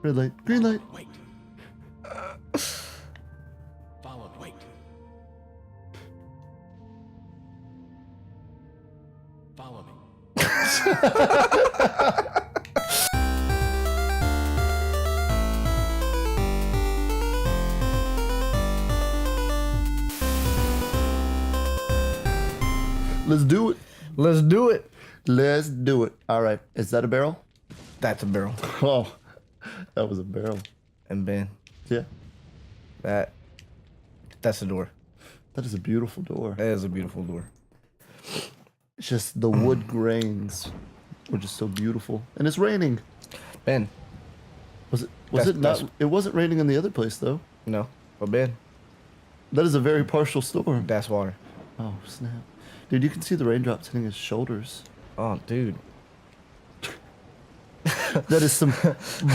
Red light, green light. Wait. Follow me. Wait. Follow me. Let's do it. Let's do it. Let's do it. All right. Is that a barrel? That's a barrel. Oh, that was a barrel. And Ben, Yeah. that's a door. That is a beautiful door. That is a beautiful door. It's just the wood grains were just so beautiful. And it's raining. Ben, Was it That's- not? It wasn't raining in the other place though. no. But Ben, That is a very partial storm. that's water. Oh, snap. Dude, you can see the raindrops hitting his shoulders. Oh, dude. That is some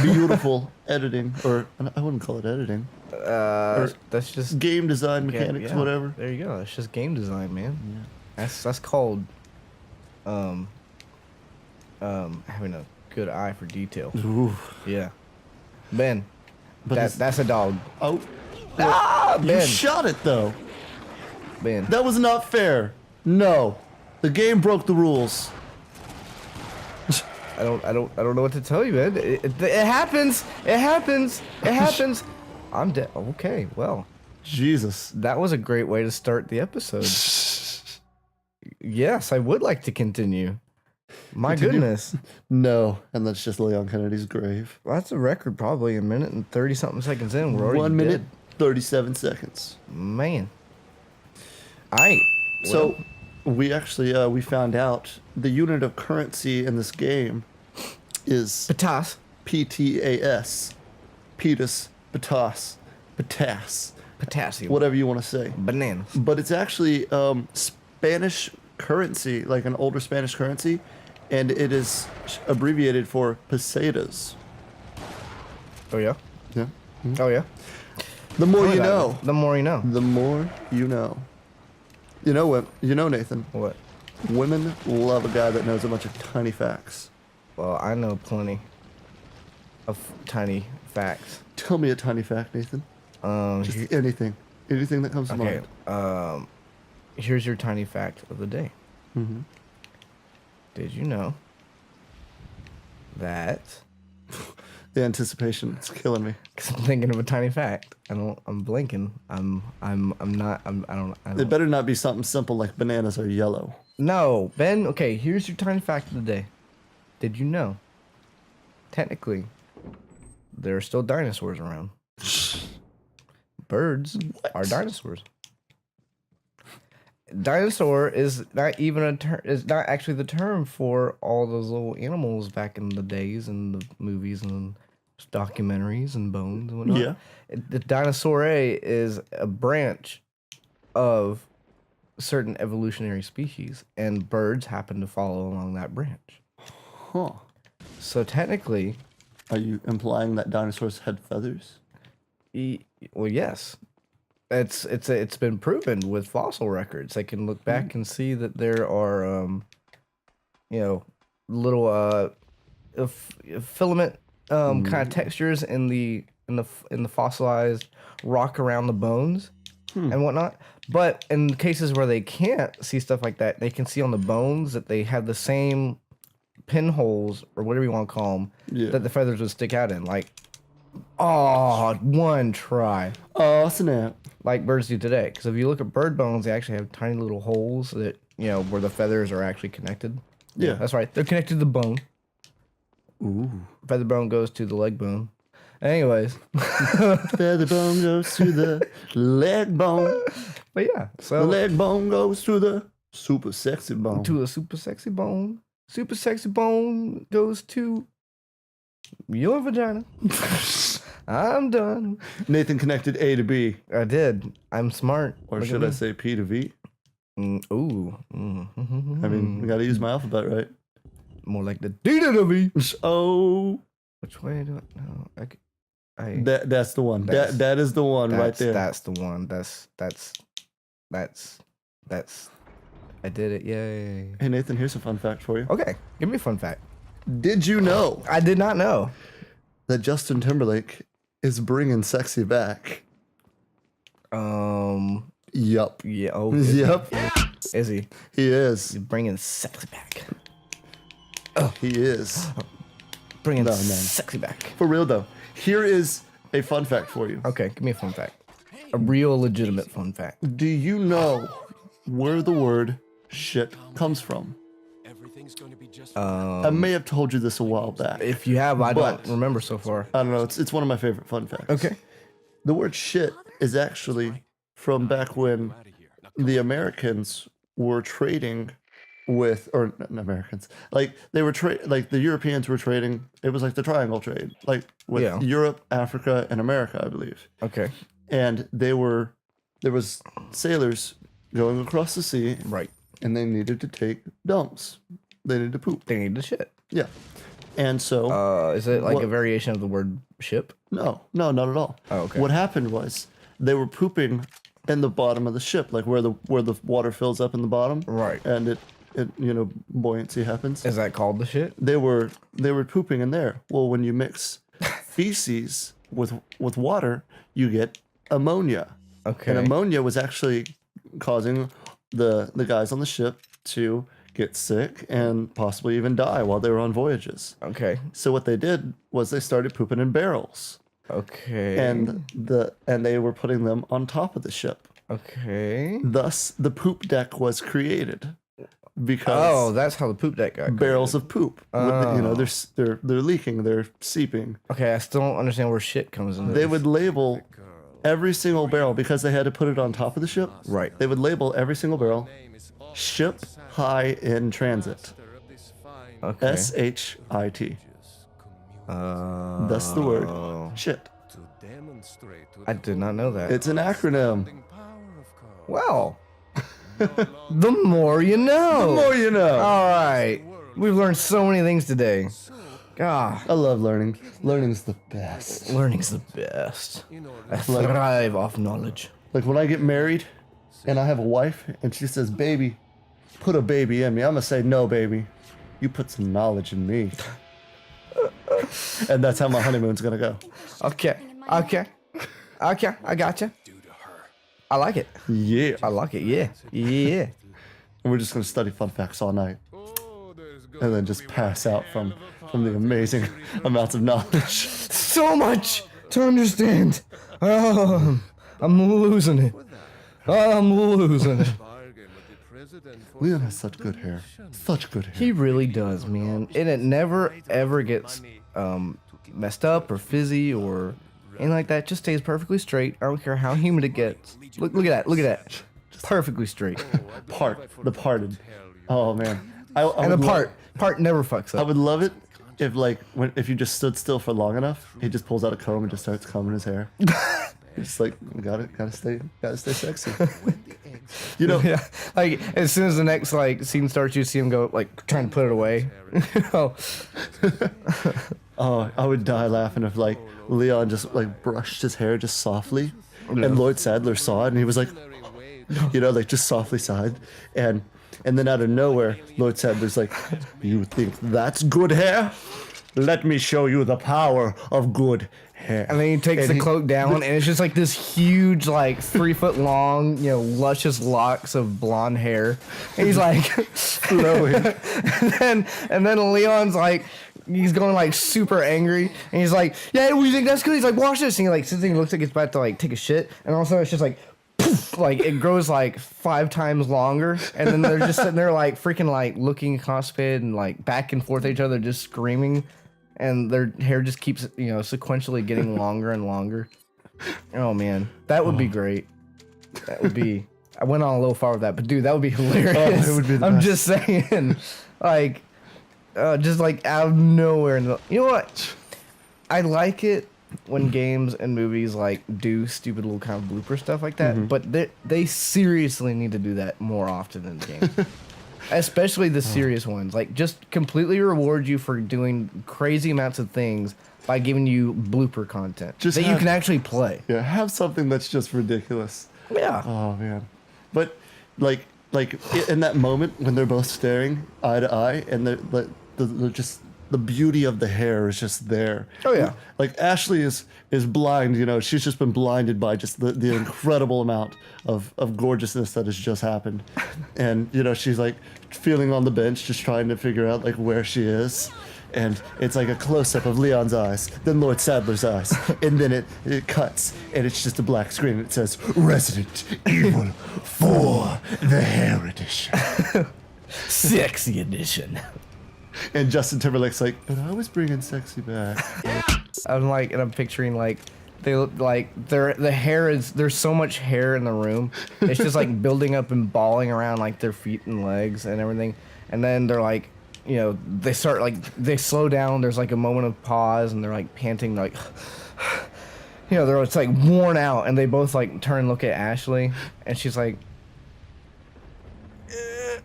beautiful editing, or I wouldn't call it editing. That's just Game design mechanics, yeah, whatever. There you go. It's just game design, man. Yeah. That's called having a good eye for detail. Ooh. Yeah. Ben, But that's a dog. oh, you Ben. shot it though. Ben. That was not fair. No, the game broke the rules. I don't know what to tell you, man. It happens. It happens. It happens. I'm dead. Okay, well, Jesus. that was a great way to start the episode. Yes, I would like to continue. My Continue? goodness. No, and that's just Leon Kennedy's grave. That's a record, probably a minute and 30 something seconds in. We're already 1 minute, dead. 37 seconds. Man. Alright. So we actually we found out the unit of currency in this game is Patas. PTAS, Petus, Patas, Patas, Potassium. whatever you want to say. Bananas. But it's actually Spanish currency, like an older Spanish currency, and it is abbreviated for pesetas. Oh, yeah? Yeah. Oh, yeah? The more Tell me you that. know. The more you know. The more you know. You know what? You know, Nathan. What? Women love a guy that knows a bunch of tiny facts. Well, I know plenty of tiny facts. Tell me a tiny fact, Nathan. Just Here- anything. Anything that comes to okay. mind. Here's your tiny fact of the day. Mm-hmm. Did you know that? The anticipation is killing me. Because I'm thinking of a tiny fact. I'm blinking. I'm not. I don't. It better not be something simple like bananas are yellow. No, Ben. Okay, here's your tiny fact of the day. Did you know? Technically, there are still dinosaurs around. Birds are dinosaurs. Dinosaur is not even a term. Is not actually the term for all those little animals back in the days and the movies and documentaries and bones and whatnot. Yeah. The dinosaur is a branch of certain evolutionary species, and birds happen to follow along that branch. Huh. So technically, Are you implying that dinosaurs had feathers? well, yes, it's been proven with fossil records. They can look back and see that there are, little filament kind of textures in the fossilized rock around the bones and whatnot. But in cases where they can't see stuff like that, they can see on the bones that they have the same pinholes or whatever you want to call them that the feathers would stick out in. Like, one try. Oh, snap. Like birds do today. Because if you look at bird bones, they actually have tiny little holes that, where the feathers are actually connected. Yeah. That's right. They're connected to the bone. Ooh. Feather bone goes to the leg bone. Anyways. Feather bone goes to the leg bone. But yeah. The So leg bone goes to the super sexy bone. to a super sexy bone. Super sexy bone goes to your vagina. I'm done. Nathan connected A to B. I did. I'm smart. Or Look at should I me. say P to V? Ooh. I mean, we gotta use my alphabet, right? More like the D to the V. Oh, Which way do I know? that's the one. That's- That is the one right there. That's the one. That's. I did it. Yay. Hey Nathan, here's a fun fact for you. Okay, give me a fun fact. Did you know I did not know. that Justin Timberlake is bringing sexy back? Yup. Yeah. Oh. Yep. Is he? He is. Bringing sexy back. He is. Bringing No, man. sexy back. For real though. Here is a fun fact for you. Okay, give me a fun fact. A real legitimate fun fact. Do you know where the word shit comes from? Everything's going to be just I may have told you this a while back. If you have, I But- don't remember so far. I don't know. It's one of my favorite fun facts. Okay. The word shit is actually from back when out of here. Now, the Americans were trading with, or not Americans, like they were like the Europeans were trading. It was like the triangle trade, like with Yeah. Europe, Africa, and America, I believe. Okay. And there was sailors going across the sea, Right. and they needed to take dumps. They needed to poop. They need the shit. Yeah. And so, Is it like What- a variation of the word ship? no, not at all. Oh, okay. What happened was they were pooping in the bottom of the ship, like where the water fills up in the bottom. Right. And it buoyancy happens. Is that called the shit? They were pooping in there. Well, when you mix feces with water, you get ammonia. Okay. And ammonia was actually causing the guys on the ship to get sick and possibly even die while they were on voyages. Okay. So what they did was they started pooping in barrels. Okay. And they were putting them on top of the ship. Okay. Thus, the poop deck was created Oh, because that's how the poop deck got barrels of poop. Oh. They're leaking, they're seeping. Okay, I still don't understand where shit comes into They this. would label every single barrel because they had to put it on top of the ship. Right. They would label every single barrel ship high in transit. Okay. SHIT. Uh, That's the word shit. to demonstrate to I did not know that. It's an acronym. power of God. Well, the more you know. The more you know. All right. We've learned so many things today. God, I love learning. Learning's the best. learning's the best. In order I thrive off knowledge. Like when I get married and I have a wife and she says, baby, put a baby in me. I'm going to say, no, baby. You put some knowledge in me. And that's how my honeymoon's going to go. Okay. Okay. Okay. I gotcha. I like it. Yeah. I like it. Yeah. Yeah. And we're just going to study fun facts all night oh, there's and then just pass out from the amazing amounts of knowledge. So much to understand. Oh, I'm losing it. I'm losing it. bargain with the president for Leon has such good hair. Such good hair. He really does, man. And it never ever gets messed up or fizzy or anything like that. It just stays perfectly straight. I don't care how humid it gets. Look at that. Look at that. Perfectly straight. The parted. Oh, man. I And the would part never fucks I up. would love it if if you just stood still for long enough, he just pulls out a comb and just starts combing his hair. It's like gotta stay sexy. You know, Yeah, like as soon as the next like scene starts, you see him go like trying to put it away. Oh, oh, I would die laughing if like Leon just like brushed his hair just softly, and Lloyd Sadler saw it and he was like, like just softly sighed, and then out of nowhere, Lloyd Sadler's like, "You think that's good hair? Let me show you the power of good hair." and then he takes the cloak down, and it's just like this huge, like 3 foot long, luscious locks of blonde hair. And he's like, flowing. and then Leon's like, he's going like super angry, and he's like, "Yeah, what do you think that's good?" He's like, "Watch this," and he like sits there and looks like he's about to like take a shit, and all of a sudden it's just like. Poof, like it grows like 5 times longer, and then they're just sitting there like freaking like looking constipated and like back and forth at each other, just screaming, and their hair just keeps sequentially getting longer and longer. Oh man, that would be great. That would be. I went on a little far with that, but dude, that would be hilarious. it would be the I'm best. just saying, like, just like out of nowhere. You know what? I like it when games and movies like do stupid little kind of blooper stuff like that, but they seriously need to do that more often in games. Especially the serious ones. Like just completely reward you for doing crazy amounts of things by giving you blooper content Just that you have- can actually play. Yeah, have something that's just ridiculous. Yeah. Oh man, but like in that moment when they're both staring eye to eye and they're just the beauty of the hair is just there. Oh, yeah. Like Ashley is blind, you know, she's just been blinded by just the incredible amount of gorgeousness that has just happened. And, you know, she's like feeling on the bench, just trying to figure out like where she is. And it's like a close-up of Leon's eyes, then Lord Sadler's eyes, and then it cuts, and it's just a black screen, and it says, Resident Evil 4, the Hair Edition. Sexy edition. And Justin Timberlake's like, but I was bringing sexy back. I'm like, and I'm picturing like, they look like there's so much hair in the room. It's just like building up and balling around like their feet and legs and everything. And then they're like, you know, they slow down. There's like a moment of pause, and they're like panting, like, you know, it's like worn out, and they both like turn and look at Ashley, and she's like,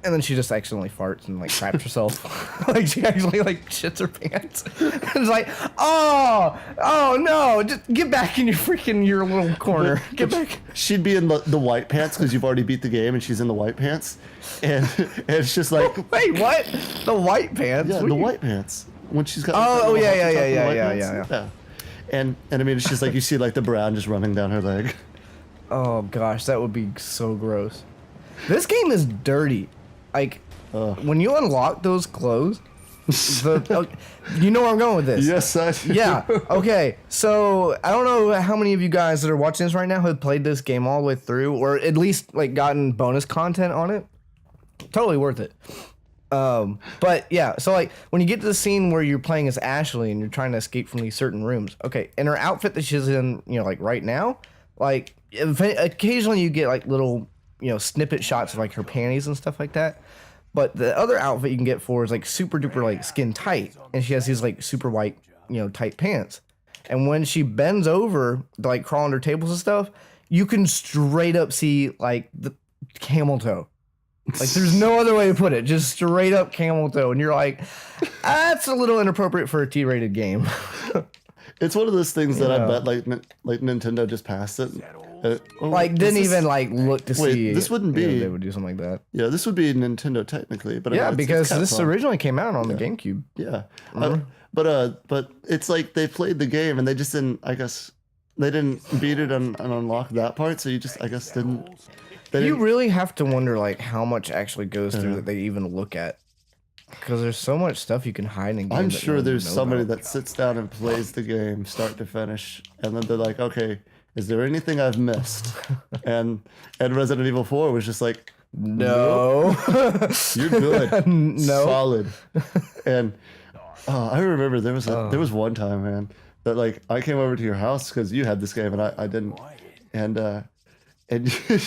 and then she just accidentally farts and like craps herself. Like she actually like shits her pants. It's like, oh no, just get back in your little corner. Get back. She'd be in the white pants because you've already beat the game, and she's in the white pants, and it's just like, wait, what? The white pants? Yeah, What the do you- white pants. When she's got Oh, like, yeah, the yeah, top yeah, and the yeah, white yeah, pants. yeah. And I mean, it's just like you see like the brown just running down her leg. Oh gosh, that would be so gross. This game is dirty. Like when you unlock those clothes, you know where I'm going with this. Yes, I do. Yeah. Okay. So I don't know how many of you guys that are watching this right now have played this game all the way through, or at least like gotten bonus content on it. Totally worth it. But yeah, so like when you get to the scene where you're playing as Ashley and you're trying to escape from these certain rooms, okay, and her outfit that she's in, you know, like right now, like occasionally you get like little, you know, snippet shots of like her panties and stuff like that. But the other outfit you can get for is like super duper like skin tight, and she has these like super white, you know, tight pants. And when she bends over to like crawl under tables and stuff, you can straight up see like the camel toe. Like there's no other way to put it, just straight up camel toe, and you're like, that's a little inappropriate for a T-rated game. It's one of those things that I bet like Nintendo just passed it. Like didn't even like look to Wait, see. this wouldn't you know, be- they would do something like that. Yeah, this would be Nintendo technically, but I Yeah, mean, because it's this Capcom. originally came out on the GameCube. Yeah, Mm-hmm. but it's like they played the game and they just didn't. I guess they didn't beat it and unlock that part. So you just, I guess, didn't. They You didn't really have to wonder like how much actually goes through that they even look at, because there's so much stuff you can hide in. I'm games that sure no one there's knows somebody about. that sits down and plays the game start to finish, and then they're like, okay, is there anything I've missed? and Resident Evil 4 was just like, No. you're good, No. solid. And I remember there was one time, man, that like I came over to your house because you had this game and I didn't, and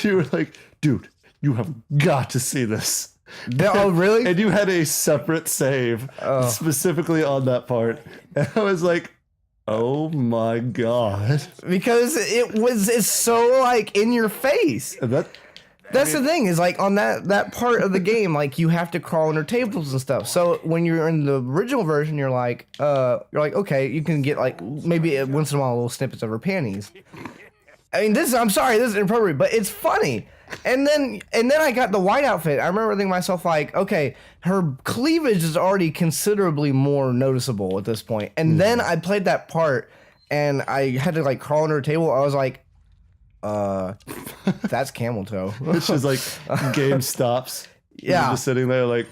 you were like, dude, you have got to see this. Oh, really? And you had a separate save specifically on that part. And I was like, oh my God. Because it's so like in your face. And That's the thing, is like on that part of the game, like you have to crawl under tables and stuff. So when you're in the original version, you're like, okay, you can get like maybe once in a while little snippets of her panties. I mean, I'm sorry, this is inappropriate, but it's funny. And then I got the white outfit. I remember thinking to myself like, okay, her cleavage is already considerably more noticeable at this point. And then I played that part, and I had to like crawl under her table. I was like, that's camel toe. it's just like game stops. Yeah. You're just sitting there like,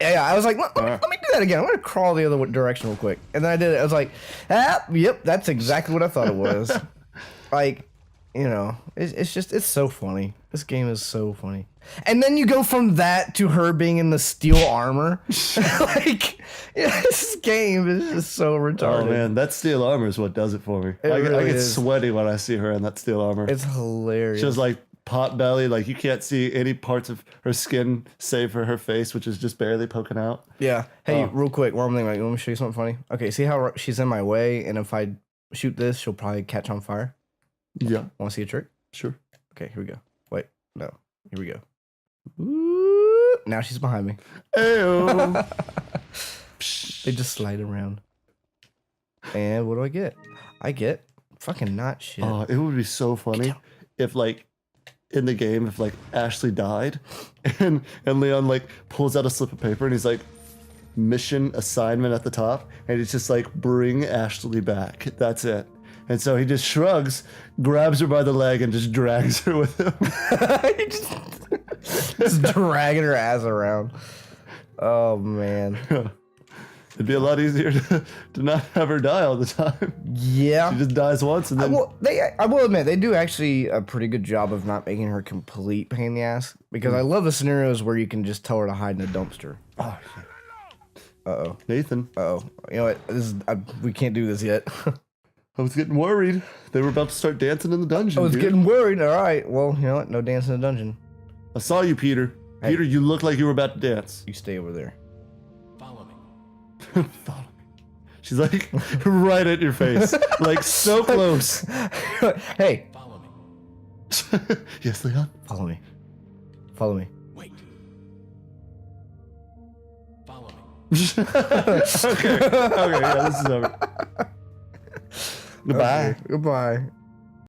Yeah, I was like, let me do that again. I'm gonna crawl the other direction real quick, and then I did it. I was like, yep, that's exactly what I thought it was. Like, you know, it's so funny. This game is so funny. And then you go from that to her being in the steel armor. Like, yeah, this game is just so retarded. oh man, that steel armor is what does it for me. It I really get is. sweaty when I see her in that steel armor. It's hilarious. She's like pot belly, like you can't see any parts of her skin save for her face, which is just barely poking out. Yeah. Hey, real quick, one more thing. Like, let me show you something funny. Okay, see how she's in my way, and if I shoot this, she'll probably catch on fire. Yeah, Want to see a trick? sure. Okay, here we go. Wait, no. Here we go. Ooh, now she's behind me. Ayo. They just slide around. And what do I get? I get fucking not shit. Oh, it would be so funny if like in the game, if like Ashley died and Leon like pulls out a slip of paper and he's like, mission assignment at the top, and it's just like bring Ashley back. That's it. And so he just shrugs, grabs her by the leg, and just drags her with him. He just dragging her ass around. Oh man. It'd be a lot easier to not have her die all the time. Yeah. She just dies once and then. I will admit they do actually a pretty good job of not making her complete pain in the ass, because I love the scenarios where you can just tell her to hide in a dumpster. Oh, shit. Uh-oh. Nathan. Uh-oh. You know what? We can't do this yet. I was getting worried. They were about to start dancing in the dungeon. I was dude. getting worried. All right. Well, you know what? No dance in the dungeon. I saw you, Peter. Hey. Peter, you look like you were about to dance. You stay over there. Follow me. Follow me. She's like right at your face. Like so close. Hey. Follow me. Yes, Leon? Follow me. Follow me. Wait. Follow me. Okay, yeah, this is over. Goodbye. Okay, goodbye.